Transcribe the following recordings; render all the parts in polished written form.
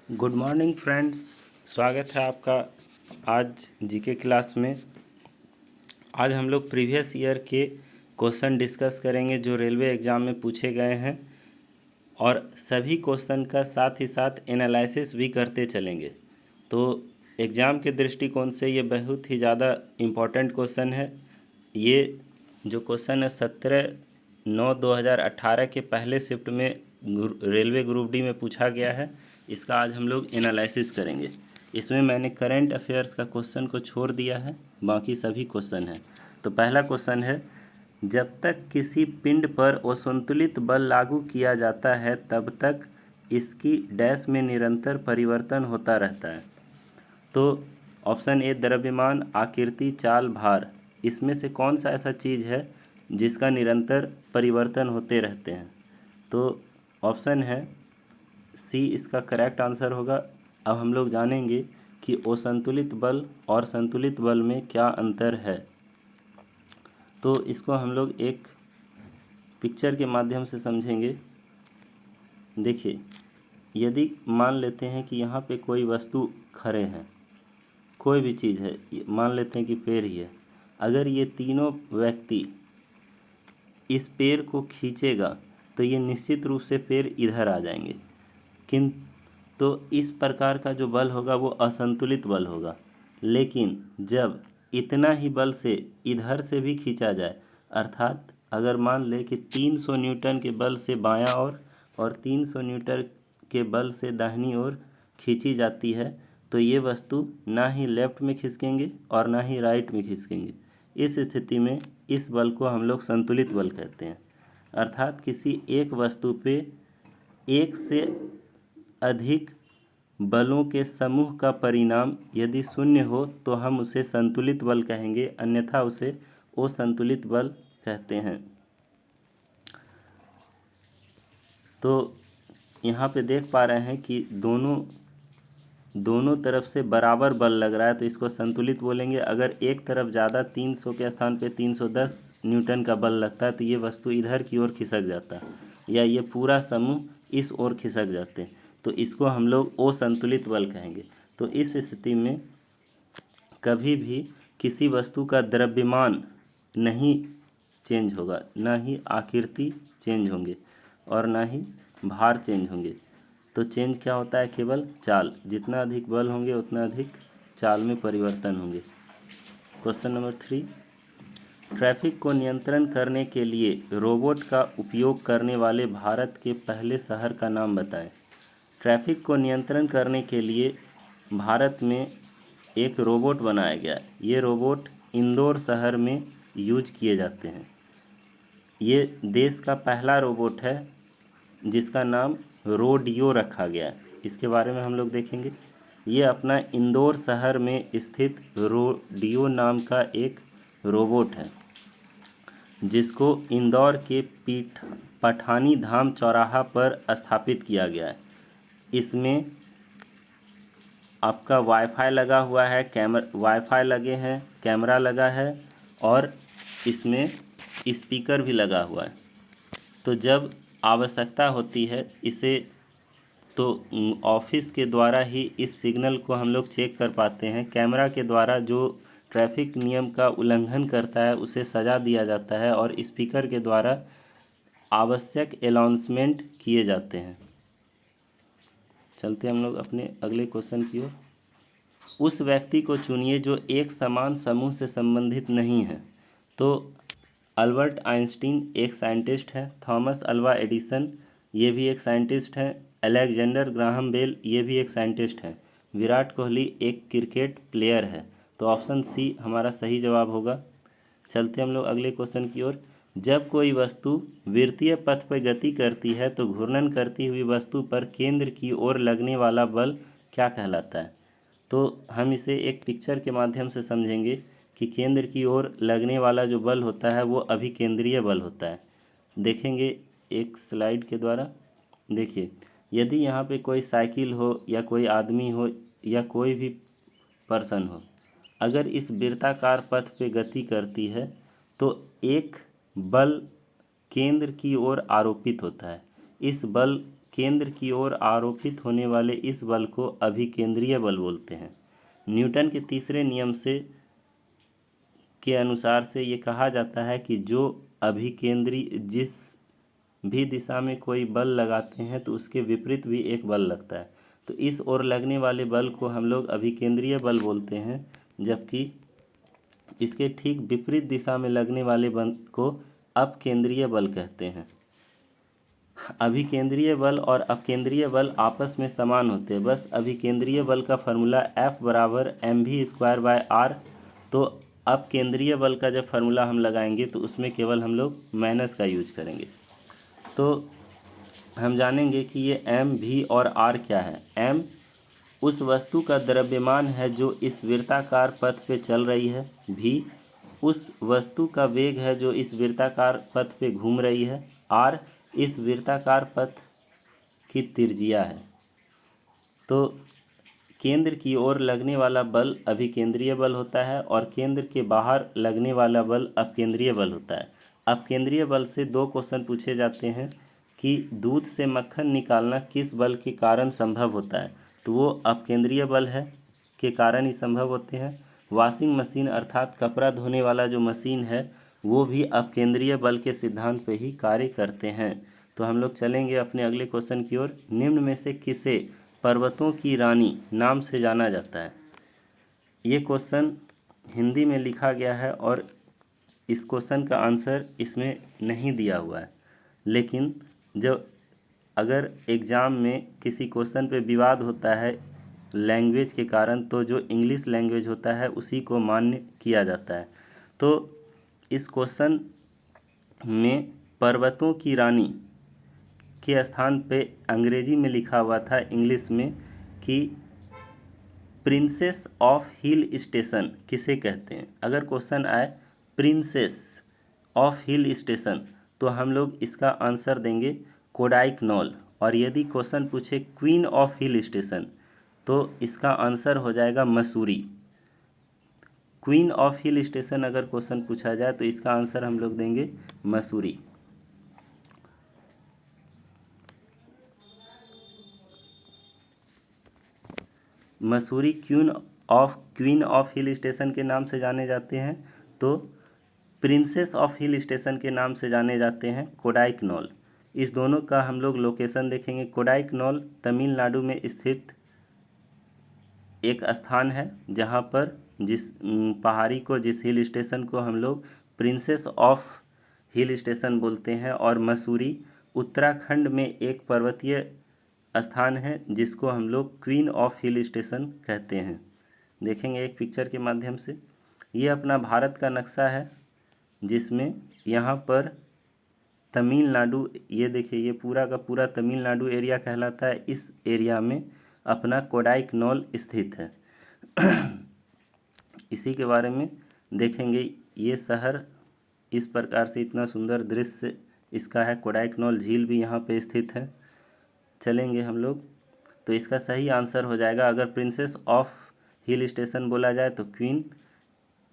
Good morning friends. स्वागत है आपका आज जीके क्लास में। आज हम लोग प्रीवियस ईयर के क्वेश्चन डिस्कस करेंगे जो रेलवे एग्ज़ाम में पूछे गए हैं, और सभी क्वेश्चन का साथ ही साथ एनालिसिस भी करते चलेंगे। तो एग्ज़ाम के दृष्टिकोण से ये बहुत ही ज़्यादा इम्पोर्टेंट क्वेश्चन है। ये जो क्वेश्चन है 17/9/2018 के पहले शिफ्ट में रेलवे ग्रुप डी में पूछा गया है। इसका आज हम लोग एनालिसिस करेंगे। इसमें मैंने करंट अफेयर्स का क्वेश्चन को छोड़ दिया है, बाकी सभी क्वेश्चन हैं। तो पहला क्वेश्चन है, जब तक किसी पिंड पर असंतुलित बल लागू किया जाता है तब तक इसकी डैश में निरंतर परिवर्तन होता रहता है। तो ऑप्शन ए द्रव्यमान, आकृति, चाल, भार, इसमें से कौन सा ऐसा चीज़ है जिसका निरंतर परिवर्तन होते रहते हैं? तो ऑप्शन है सी इसका करेक्ट आंसर होगा। अब हम लोग जानेंगे कि असंतुलित बल और संतुलित बल में क्या अंतर है। तो इसको हम लोग एक पिक्चर के माध्यम से समझेंगे। देखिए, यदि मान लेते हैं कि यहाँ पे कोई वस्तु खड़े हैं, कोई भी चीज़ है, मान लेते हैं कि पेड़ ही है। अगर ये तीनों व्यक्ति इस पेड़ को खींचेगा तो ये निश्चित रूप से पेड़ इधर आ जाएंगे, किंतु तो इस प्रकार का जो बल होगा वो असंतुलित बल होगा। लेकिन जब इतना ही बल से इधर से भी खींचा जाए, अर्थात अगर मान ले कि 300 न्यूटन के बल से बायां ओर और 300 न्यूटन के बल से दाहिनी ओर खींची जाती है, तो ये वस्तु ना ही लेफ्ट में खिसकेंगे और ना ही राइट में खिसकेंगे। इस स्थिति में इस बल को हम लोग संतुलित बल कहते हैं। अर्थात किसी एक वस्तु पे एक से अधिक बलों के समूह का परिणाम यदि शून्य हो तो हम उसे संतुलित बल कहेंगे, अन्यथा उसे असंतुलित बल कहते हैं। तो यहाँ पे देख पा रहे हैं कि दोनों तरफ से बराबर बल लग रहा है, तो इसको संतुलित बोलेंगे। अगर एक तरफ ज़्यादा 300 के स्थान पे 310 न्यूटन का बल लगता है तो ये वस्तु इधर की ओर खिसक जाता है, या ये पूरा समूह इस ओर खिसक जाते हैं, तो इसको हम लोग असंतुलित बल कहेंगे। तो इस स्थिति में कभी भी किसी वस्तु का द्रव्यमान नहीं चेंज होगा, ना ही आकृति चेंज होंगे और ना ही भार चेंज होंगे। तो चेंज क्या होता है? केवल चाल। जितना अधिक बल होंगे उतना अधिक चाल में परिवर्तन होंगे। क्वेश्चन नंबर 3, ट्रैफिक को नियंत्रण करने के लिए रोबोट का उपयोग करने वाले भारत के पहले शहर का नाम बताएं। ट्रैफिक को नियंत्रण करने के लिए भारत में एक रोबोट बनाया गया है। ये रोबोट इंदौर शहर में यूज किए जाते हैं। ये देश का पहला रोबोट है जिसका नाम रोडियो रखा गया है। इसके बारे में हम लोग देखेंगे। ये अपना इंदौर शहर में स्थित रोडियो नाम का एक रोबोट है, जिसको इंदौर के पठानी धाम चौराहा पर स्थापित किया गया है। इसमें आपका वाईफाई लगा हुआ है, वाईफाई लगे हैं, कैमरा लगा है और इसमें स्पीकर भी लगा हुआ है। तो जब आवश्यकता होती है इसे, तो ऑफिस के द्वारा ही इस सिग्नल को हम लोग चेक कर पाते हैं। कैमरा के द्वारा जो ट्रैफिक नियम का उल्लंघन करता है उसे सजा दिया जाता है, और स्पीकर के द्वारा आवश्यक अनाउंसमेंट किए जाते हैं। चलते हम लोग अपने अगले क्वेश्चन की ओर। उस व्यक्ति को चुनिए जो एक समान समूह से संबंधित नहीं है। तो अल्बर्ट आइंस्टीन एक साइंटिस्ट है, थॉमस अल्वा एडिसन ये भी एक साइंटिस्ट हैं, अलेक्जेंडर ग्राहम बेल ये भी एक साइंटिस्ट हैं, विराट कोहली एक क्रिकेट प्लेयर है। तो ऑप्शन सी हमारा सही जवाब होगा। चलते हम लोग अगले क्वेश्चन की ओर। जब कोई वस्तु वृत्तीय पथ पर गति करती है तो घूर्णन करती हुई वस्तु पर केंद्र की ओर लगने वाला बल क्या कहलाता है? तो हम इसे एक पिक्चर के माध्यम से समझेंगे कि केंद्र की ओर लगने वाला जो बल होता है वो अभिकेंद्रीय बल होता है। देखेंगे एक स्लाइड के द्वारा। देखिए, यदि यहाँ पे कोई साइकिल हो या कोई आदमी हो या कोई भी पर्सन हो, अगर इस वृत्ताकार पथ पे गति करती है तो एक बल केंद्र की ओर आरोपित होता है। इस बल केंद्र की ओर आरोपित होने वाले इस बल को अभिकेंद्रीय बल बोलते हैं। न्यूटन के तीसरे नियम से के अनुसार से ये कहा जाता है कि जो अभिकेंद्री जिस भी दिशा में कोई बल लगाते हैं तो उसके विपरीत भी एक बल लगता है। तो इस ओर लगने वाले बल को हम लोग अभिकेंद्रीय बल बोलते हैं, जबकि इसके ठीक विपरीत दिशा में लगने वाले बल को अपकेंद्रीय बल कहते हैं। अभिकेंद्रीय बल और अपकेंद्रीय बल आपस में समान होते हैं। बस अभिकेंद्रीय बल का फार्मूला F बराबर mv²/r। तो अपकेंद्रीय बल का जब फार्मूला हम लगाएंगे तो उसमें केवल हम लोग माइनस का यूज करेंगे। तो हम जानेंगे कि ये m, v और r क्या है। m उस वस्तु का द्रव्यमान है जो इस वृत्ताकार पथ पे चल रही है। v उस वस्तु का वेग है जो इस वृत्ताकार पथ पे घूम रही है। r इस वृत्ताकार पथ की त्रिज्या है। तो केंद्र की ओर लगने वाला बल अभिकेंद्रीय बल होता है और केंद्र के बाहर लगने वाला बल अपकेंद्रीय बल होता है। अपकेंद्रीय बल से 2 क्वेश्चन पूछे जाते हैं कि दूध से मक्खन निकालना किस बल के कारण संभव होता है, तो वो अपकेंद्रीय बल है के कारण ही संभव होते हैं। वॉशिंग मशीन अर्थात कपड़ा धोने वाला जो मशीन है वो भी अपकेंद्रीय बल के सिद्धांत पे ही कार्य करते हैं। तो हम लोग चलेंगे अपने अगले क्वेश्चन की ओर। निम्न में से किसे पर्वतों की रानी नाम से जाना जाता है। ये क्वेश्चन हिंदी में लिखा गया है और इस क्वेश्चन का आंसर इसमें नहीं दिया हुआ है, लेकिन जब अगर एग्ज़ाम में किसी क्वेश्चन पे विवाद होता है लैंग्वेज के कारण, तो जो इंग्लिश लैंग्वेज होता है उसी को मान्य किया जाता है। तो इस क्वेश्चन में पर्वतों की रानी के स्थान पे अंग्रेजी में लिखा हुआ था इंग्लिश में कि प्रिंसेस ऑफ हिल स्टेशन किसे कहते हैं। अगर क्वेश्चन आए प्रिंसेस ऑफ हिल स्टेशन तो हम लोग इसका आंसर देंगे कोडाइकनॉल। और यदि क्वेश्चन पूछे क्वीन ऑफ हिल स्टेशन तो इसका आंसर हो जाएगा Mussoorie. Queen of hill station अगर क्वेश्चन पूछा जाए तो इसका आंसर हम लोग देंगे Mussoorie. Mussoorie queen of hill station के नाम से जाने जाते हैं, तो प्रिंसेस ऑफ हिल स्टेशन के नाम से जाने जाते हैं कोडाइकनॉल। इस दोनों का हम लोग लोकेशन देखेंगे। कोडाइकनॉल तमिलनाडु में स्थित एक स्थान है जहाँ पर जिस पहाड़ी को जिस हिल स्टेशन को हम लोग प्रिंसेस ऑफ हिल स्टेशन बोलते हैं। और मसूरी उत्तराखंड में एक पर्वतीय स्थान है जिसको हम लोग क्वीन ऑफ हिल स्टेशन कहते हैं। देखेंगे एक पिक्चर के माध्यम से। ये अपना भारत का नक्शा है जिसमें यहाँ पर तमिलनाडु, ये देखिए ये पूरा का पूरा तमिलनाडु एरिया कहलाता है। इस एरिया में अपना कोडाइकनॉल स्थित है। इसी के बारे में देखेंगे। ये शहर इस प्रकार से इतना सुंदर दृश्य इसका है। कोडाइकनॉल झील भी यहाँ पे स्थित है। चलेंगे हम लोग। तो इसका सही आंसर हो जाएगा, अगर प्रिंसेस ऑफ हिल स्टेशन बोला जाए तो क्वीन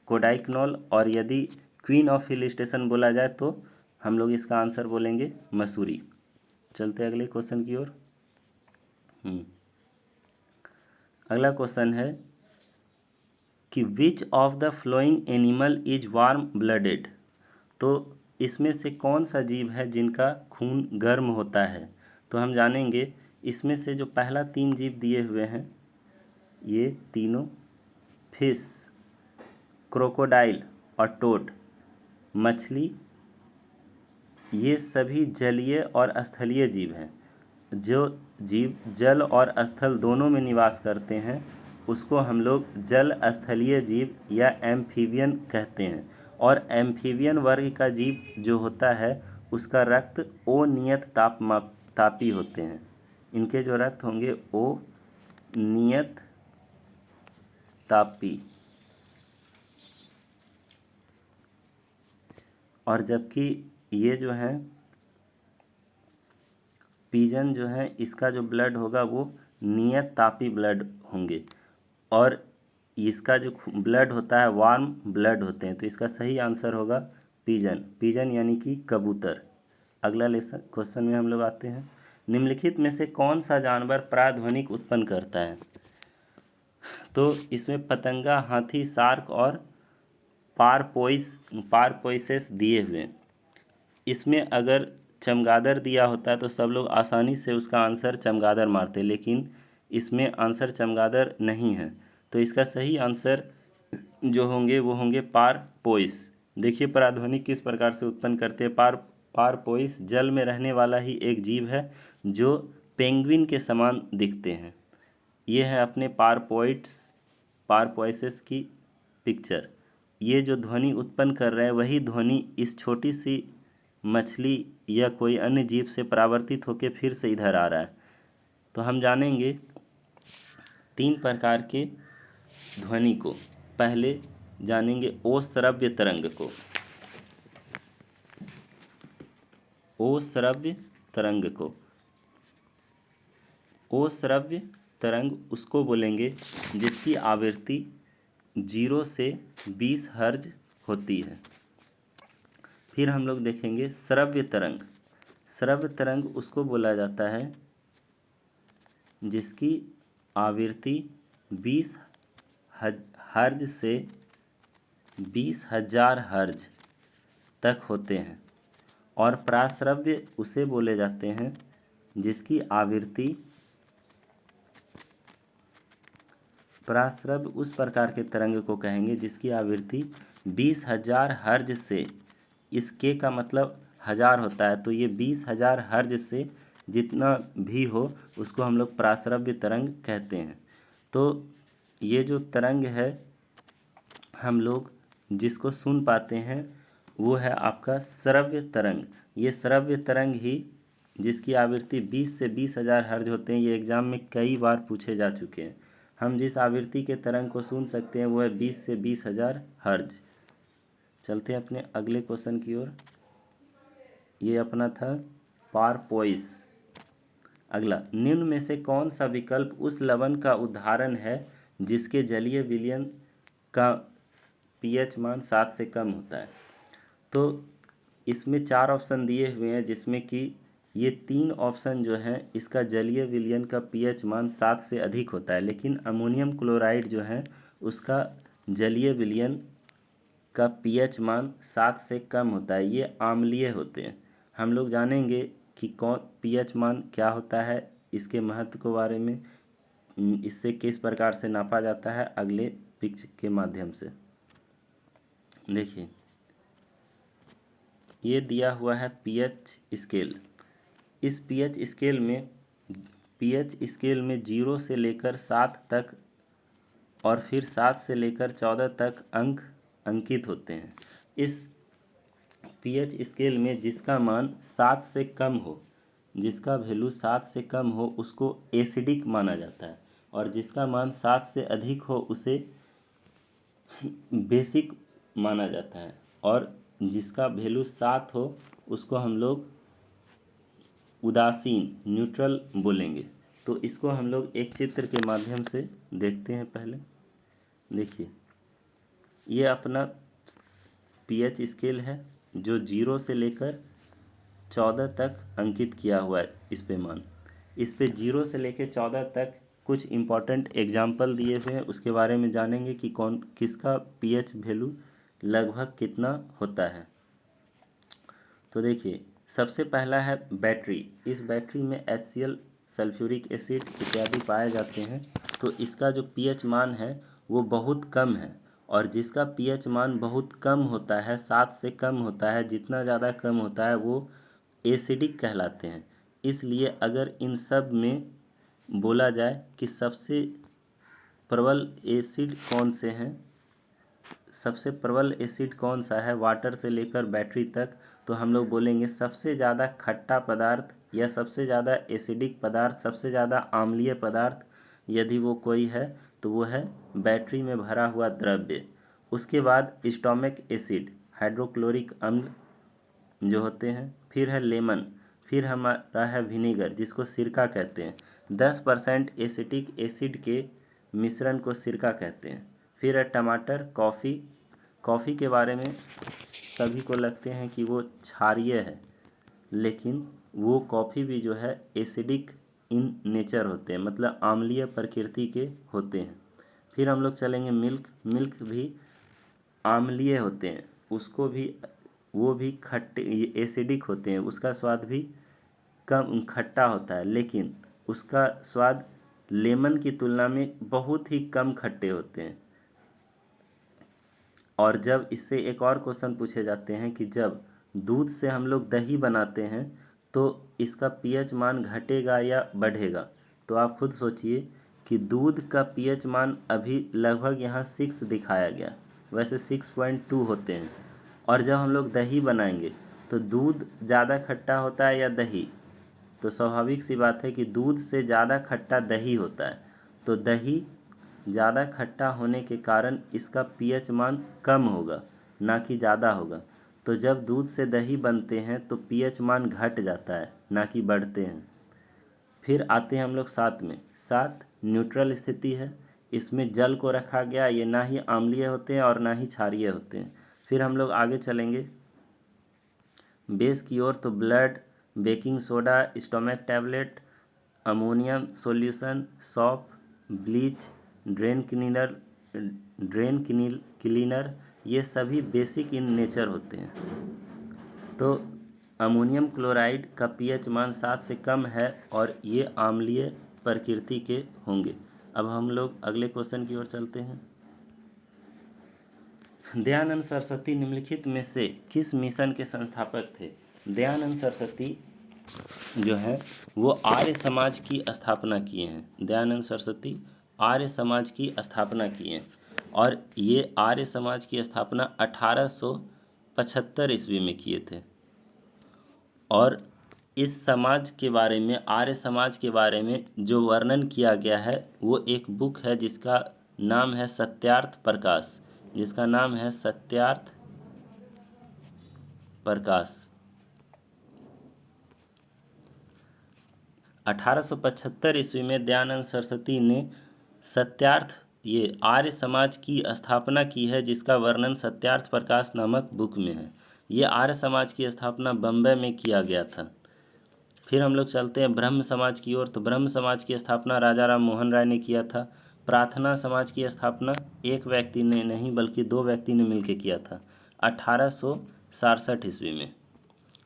कोडाइकनॉल, और यदि क्वीन ऑफ हिल स्टेशन बोला जाए तो हम लोग इसका आंसर बोलेंगे मसूरी। चलते अगले क्वेश्चन की ओर। अगला क्वेश्चन है कि which of the flowing animal is warm blooded. तो इसमें से कौन सा जीव है जिनका खून गर्म होता है। तो हम जानेंगे इसमें से जो पहला 3 जीव दिए हुए हैं, ये तीनों फिश, क्रोकोडाइल और टोड, मछली, ये सभी जलीय और स्थलीय जीव हैं। जो जीव जल और स्थल दोनों में निवास करते हैं उसको हम लोग जल स्थलीय जीव या एम्फीबियन कहते हैं। और एम्फीबियन वर्ग का जीव जो होता है उसका रक्त ओ नियत तापी होते हैं। इनके जो रक्त होंगे ओ नियत तापी। और जबकि ये जो है पिजन जो है इसका जो ब्लड होगा वो नियत तापी ब्लड होंगे। और इसका जो ब्लड होता है वार्म ब्लड होते हैं। तो इसका सही आंसर होगा पिजन। पिजन यानी कि कबूतर। अगला लेसन क्वेश्चन में हम लोग आते हैं। निम्नलिखित में से कौन सा जानवर प्राध्वनिक उत्पन्न करता है? तो इसमें पतंगा, हाथी, शार्क और पारपोइसेस दिए हुए हैं। इसमें अगर चमगादड़ दिया होता है तो सब लोग आसानी से उसका आंसर चमगादड़ मारते, लेकिन इसमें आंसर चमगादड़ नहीं है। तो इसका सही आंसर जो होंगे वो होंगे पारपोइस। देखिए प्राध्वनिक किस प्रकार से उत्पन्न करते हैं। पारपोइस जल में रहने वाला ही एक जीव है जो पेंगुइन के समान दिखते हैं। ये है अपने पारपोइसेस की पिक्चर। ये जो ध्वनि उत्पन्न कर रहे हैं वही ध्वनि इस छोटी सी मछली या कोई अन्य जीव से परावर्तित होकर फिर से इधर आ रहा है। तो हम जानेंगे 3 प्रकार के ध्वनि को। पहले जानेंगे ओश्रव्य तरंग को। ओश्रव्य तरंग उसको बोलेंगे जिसकी आवृत्ति 0 से 20 हर्ज होती है। फिर हम लोग देखेंगे श्रव्य तरंग उसको बोला जाता है जिसकी आवृत्ति 20 हर्ज से 20,000 हर्ज तक होते हैं। और प्राश्रव्य उसे बोले जाते हैं जिसकी आवृत्ति प्राश्रव्य उस प्रकार के तरंग को कहेंगे जिसकी आवृत्ति 20,000 हर्ज से, इसके का मतलब 1000 होता है, तो ये 20,000 हर्ज से जितना भी हो उसको हम लोग प्राश्रव्य तरंग कहते हैं। तो ये जो तरंग है हम लोग जिसको सुन पाते हैं वो है आपका श्रव्य तरंग। ये श्रव्य तरंग ही जिसकी आवृत्ति 20 से 20,000 हर्ज होते हैं, ये एग्ज़ाम में कई बार पूछे जा चुके हैं। हम जिस आवृत्ति के तरंग को सुन सकते हैं वो है 20 से 20,000 हर्ज। चलते हैं अपने अगले क्वेश्चन की ओर। ये अपना था पारपोइस। अगला, निम्न में से कौन सा विकल्प उस लवण का उदाहरण है जिसके जलीय विलयन का pH मान 7 से कम होता है? तो इसमें 4 ऑप्शन दिए हुए हैं जिसमें कि ये 3 ऑप्शन जो हैं इसका जलीय विलयन का pH मान 7 से अधिक होता है, लेकिन अमोनियम क्लोराइड जो है उसका जलीय विलयन का pH मान 7 से कम होता है। ये आम्लीय होते हैं। हम लोग जानेंगे कि कौन pH मान क्या होता है, इसके महत्व के बारे में, इससे किस प्रकार से नापा जाता है अगले पिक्चर के माध्यम से। देखिए ये दिया हुआ है pH स्केल। इस pH स्केल में 0 से लेकर 7 तक और फिर 7 से लेकर 14 तक अंक अंकित होते हैं। इस pH स्केल में जिसका मान 7 से कम हो, जिसका वैल्यू 7 से कम हो उसको एसिडिक माना जाता है, और जिसका मान 7 से अधिक हो उसे बेसिक माना जाता है, और जिसका वैल्यू 7 हो उसको हम लोग उदासीन न्यूट्रल बोलेंगे। तो इसको हम लोग एक चित्र के माध्यम से देखते हैं। पहले देखिए ये अपना pH स्केल है जो 0 से लेकर 14 तक अंकित किया हुआ है। इस पे मान, इस पे 0 से लेकर 14 तक कुछ इम्पॉर्टेंट एग्जाम्पल दिए हुए हैं, उसके बारे में जानेंगे कि कौन किसका pH वैल्यू लगभग कितना होता है। तो देखिए सबसे पहला है बैटरी। इस बैटरी में HCl, सल्फ्यूरिक एसिड इत्यादि पाए जाते हैं। तो इसका जो pH मान है वो बहुत कम है, और जिसका pH मान बहुत कम होता है, 7 से कम होता है, जितना ज़्यादा कम होता है वो एसिडिक कहलाते हैं। इसलिए अगर इन सब में बोला जाए कि सबसे प्रबल एसिड कौन से हैं, सबसे प्रबल एसिड कौन सा है वाटर से लेकर बैटरी तक, तो हम लोग बोलेंगे सबसे ज़्यादा खट्टा पदार्थ या सबसे ज़्यादा एसिडिक पदार्थ, सबसे ज़्यादा अम्लीय पदार्थ यदि वो कोई है तो वो है बैटरी में भरा हुआ द्रव्य। उसके बाद स्टोमिक एसिड, हाइड्रोक्लोरिक अम्ल जो होते हैं, फिर है लेमन, फिर हमारा है विनेगर जिसको सिरका कहते हैं। 10% एसिटिक एसिड के मिश्रण को सिरका कहते हैं। फिर है टमाटर, कॉफ़ी के बारे में सभी को लगते हैं कि वो क्षारीय है, लेकिन वो कॉफ़ी भी जो है एसिडिक इन नेचर होते हैं, मतलब आम्लीय प्रकृति के होते हैं। फिर हम लोग चलेंगे मिल्क। मिल्क भी आम्लीय होते हैं, उसको भी वो भी खट्टे एसिडिक होते हैं, उसका स्वाद भी कम खट्टा होता है, लेकिन उसका स्वाद लेमन की तुलना में बहुत ही कम खट्टे होते हैं। और जब इससे एक और क्वेश्चन पूछे जाते हैं कि जब दूध से हम लोग दही बनाते हैं तो इसका पीएच मान घटेगा या बढ़ेगा, तो आप खुद सोचिए कि दूध का पीएच मान अभी लगभग यहाँ 6 दिखाया गया, वैसे 6.2 होते हैं। और जब हम लोग दही बनाएंगे तो दूध ज़्यादा खट्टा होता है या दही, तो स्वाभाविक सी बात है कि दूध से ज़्यादा खट्टा दही होता है। तो दही ज़्यादा खट्टा होने के कारण इसका पीएच मान कम होगा, ना कि ज़्यादा होगा। तो जब दूध से दही बनते हैं तो पीएच मान घट जाता है, ना कि बढ़ते हैं। फिर आते हैं हम लोग 7 में। 7 न्यूट्रल स्थिति है, इसमें जल को रखा गया, ये ना ही अम्लीय होते हैं और ना ही क्षारीय होते हैं। फिर हम लोग आगे चलेंगे बेस की ओर, तो blood, baking soda, stomach tablet, ammonium solution, shop, bleach, drain cleaner, ये सभी बेसिक इन नेचर होते हैं। तो अमोनियम क्लोराइड का पीएच मान 7 से कम है और ये अम्लीय प्रकृति के होंगे। अब हम लोग अगले क्वेश्चन की ओर चलते हैं। दयानंद सरस्वती निम्नलिखित में से किस मिशन के संस्थापक थे? दयानंद सरस्वती जो है वो आर्य समाज की स्थापना किए हैं। दयानंद सरस्वती आर्य समाज की स्थापना किए हैं और ये आर्य समाज की स्थापना 1875 ईस्वी में किए थे। और इस समाज के बारे में, आर्य समाज के बारे में जो वर्णन किया गया है वो एक बुक है जिसका नाम है सत्यार्थ प्रकाश, जिसका नाम है सत्यार्थ प्रकाश। 1875 ईस्वी में दयानंद सरस्वती ने सत्यार्थ, ये आर्य समाज की स्थापना की है, जिसका वर्णन सत्यार्थ प्रकाश नामक बुक में है। ये आर्य समाज की स्थापना बम्बई में किया गया था। फिर हम लोग चलते हैं ब्रह्म समाज की ओर। तो ब्रह्म समाज की स्थापना राजा राम मोहन राय ने किया था। प्रार्थना समाज की स्थापना एक व्यक्ति ने नहीं बल्कि 2 व्यक्ति ने मिलकर किया था 1867 ईस्वी में।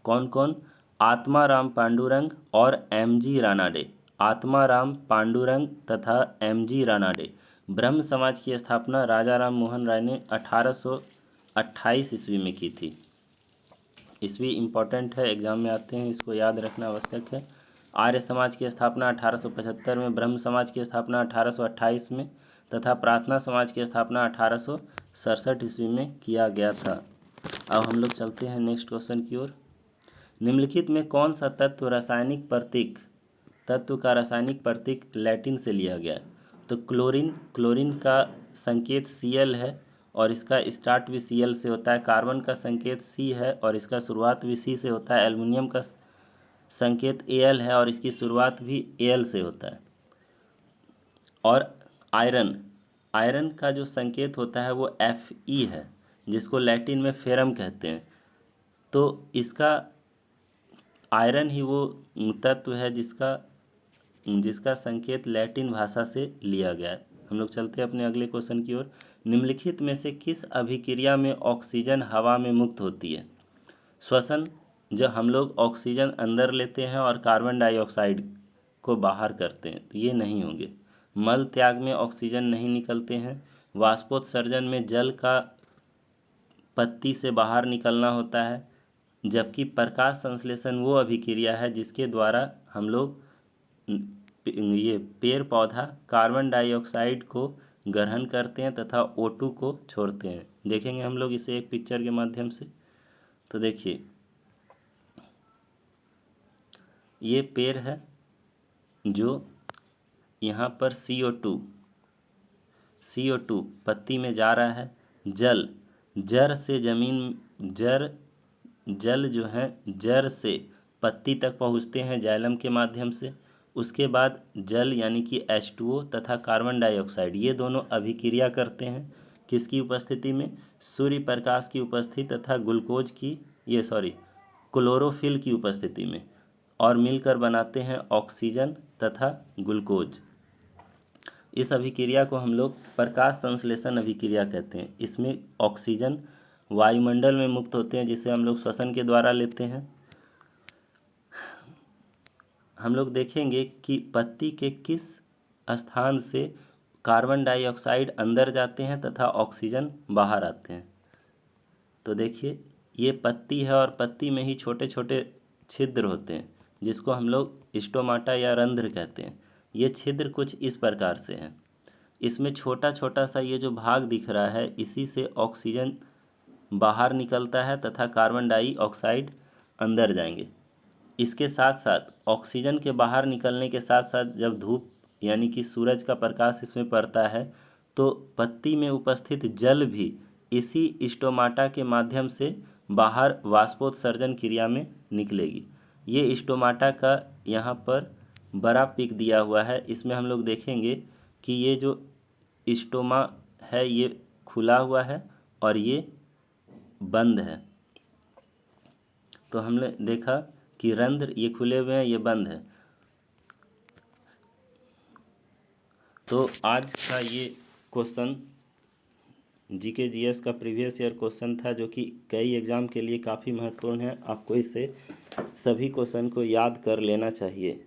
कौन कौन? आत्माराम पांडुरंग और एम.जी. रानाडे। आत्माराम पांडुरंग तथा एम.जी. रानाडे। ब्रह्म समाज की स्थापना राजा राम मोहन राय ने 1828 ईस्वी में की थी। ईस्वी इम्पॉर्टेंट है, एग्जाम में आते हैं, इसको याद रखना आवश्यक है। आर्य समाज की स्थापना 1875 में, ब्रह्म समाज की स्थापना 1828 में तथा प्रार्थना समाज की स्थापना 1867 ईस्वी में किया गया था। अब हम लोग चलते हैं नेक्स्ट क्वेश्चन की ओर। निम्नलिखित में कौन सा तत्व का रासायनिक प्रतीक लैटिन से लिया गया है? तो क्लोरीन का संकेत Cl है और इसका स्टार्ट भी Cl से होता है। कार्बन का संकेत C है और इसका शुरुआत भी C से होता है। एल्युमिनियम का संकेत Al है और इसकी शुरुआत भी Al से होता है। और आयरन का जो संकेत होता है वो Fe है, जिसको लैटिन में फेरम कहते हैं। तो इसका आयरन ही वो तत्व है जिसका संकेत लैटिन भाषा से लिया गया है। हम लोग चलते हैं अपने अगले क्वेश्चन की ओर। निम्नलिखित में से किस अभिक्रिया में ऑक्सीजन हवा में मुक्त होती है? श्वसन, जब हम लोग ऑक्सीजन अंदर लेते हैं और कार्बन डाइऑक्साइड को बाहर करते हैं, तो ये नहीं होंगे। मल त्याग में ऑक्सीजन नहीं निकलते हैं। वाष्पोत्सर्जन में जल का पत्ती से बाहर निकलना होता है। जबकि प्रकाश संश्लेषण वो अभिक्रिया है जिसके द्वारा हम लोग ये पेड़ पौधा कार्बन डाइऑक्साइड को ग्रहण करते हैं तथा O2 को छोड़ते हैं। देखेंगे हम लोग इसे एक पिक्चर के माध्यम से। तो देखिए, ये पेड़ है जो यहाँ पर CO2 पत्ती में जा रहा है। जड़ से जल जो है जड़ से पत्ती तक पहुँचते हैं जाइलम के माध्यम से। उसके बाद जल यानी कि H2O तथा कार्बन डाइऑक्साइड, ये दोनों अभिक्रिया करते हैं किसकी उपस्थिति में? सूर्य प्रकाश की उपस्थिति तथा क्लोरोफिल की उपस्थिति में और मिलकर बनाते हैं ऑक्सीजन तथा ग्लूकोज। इस अभिक्रिया को हम लोग प्रकाश संश्लेषण अभिक्रिया कहते हैं। इसमें ऑक्सीजन वायुमंडल में मुक्त होते हैं जिसे हम लोग श्वसन के द्वारा लेते हैं। हम लोग देखेंगे कि पत्ती के किस स्थान से कार्बन डाइऑक्साइड अंदर जाते हैं तथा ऑक्सीजन बाहर आते हैं। तो देखिए ये पत्ती है और पत्ती में ही छोटे छोटे छिद्र होते हैं जिसको हम लोग स्टोमाटा या रंध्र कहते हैं। ये छिद्र कुछ इस प्रकार से हैं। इसमें छोटा छोटा सा ये जो भाग दिख रहा है इसी से ऑक्सीजन बाहर निकलता है तथा कार्बन डाइऑक्साइड अंदर जाएंगे। इसके साथ साथ ऑक्सीजन के बाहर निकलने के साथ साथ जब धूप यानी कि सूरज का प्रकाश इसमें पड़ता है तो पत्ती में उपस्थित जल भी इसी स्टोमाटा के माध्यम से बाहर वाष्पोत्सर्जन क्रिया में निकलेगी। ये स्टोमाटा का यहाँ पर बड़ा पिक दिया हुआ है। इसमें हम लोग देखेंगे कि ये जो स्टोमा है ये खुला हुआ है और ये बंद है। तो हमने देखा कि रंध्र ये खुले हुए हैं, ये बंद है। तो आज का ये क्वेश्चन जीके जीएस का प्रीवियस ईयर क्वेश्चन था जो कि कई एग्ज़ाम के लिए काफ़ी महत्वपूर्ण है। आपको इससे सभी क्वेश्चन को याद कर लेना चाहिए।